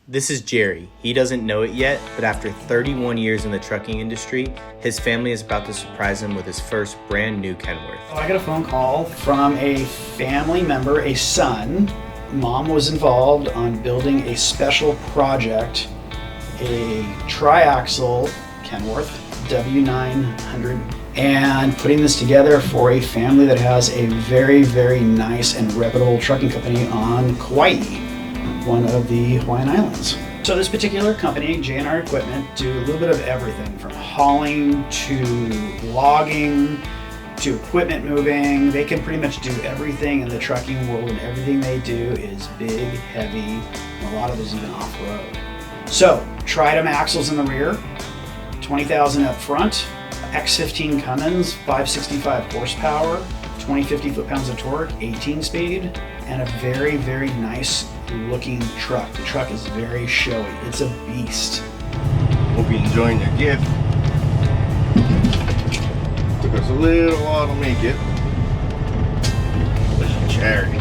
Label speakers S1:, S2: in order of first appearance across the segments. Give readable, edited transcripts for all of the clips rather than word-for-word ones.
S1: This is Jerry. He doesn't know it yet, but after 31 years in the trucking industry, his family is about to surprise him with his first brand new Kenworth.
S2: I got a phone call from a family member, a son. Mom was involved on building a special project, a tri-axle Kenworth W900, and putting this together for a family that has a very, very nice and reputable trucking company on Kauai, one of the Hawaiian Islands. So this particular company, J&R Equipment, do a little bit of everything from hauling to logging to equipment moving. They can pretty much do everything in the trucking world, and everything they do is big, heavy, and a lot of it is even off-road. So, Tridem axles in the rear, 20,000 up front, X15 Cummins, 565 horsepower, 2050 foot-pounds of torque, 18 speed, and a very, very nice looking truck. The truck is very showy. It's a beast.
S3: Hope you're enjoying your gift. Took us a little while to make it. Especially Jerrie.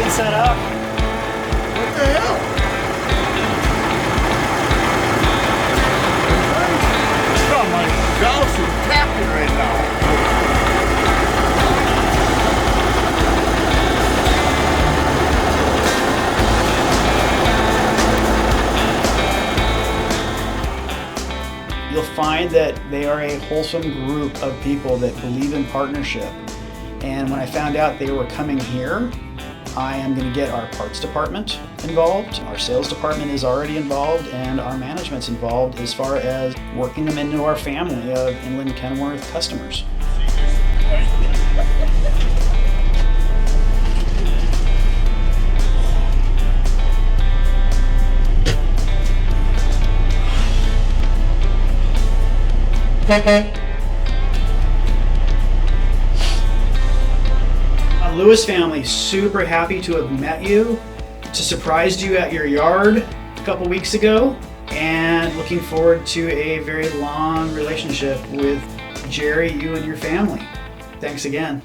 S2: Set up.
S3: What the hell? Oh my gosh, it's tapping right now.
S2: You'll find that they are a wholesome group of people that believe in partnership. And when I found out they were coming here, I am going to get our parts department involved, our sales department is already involved, and our management's involved as far as working them into our family of Inland Kenworth customers. Lewis family, super happy to have met you, to surprise you at your yard a couple weeks ago, and looking forward to a very long relationship with Jerry, you and your family. Thanks again.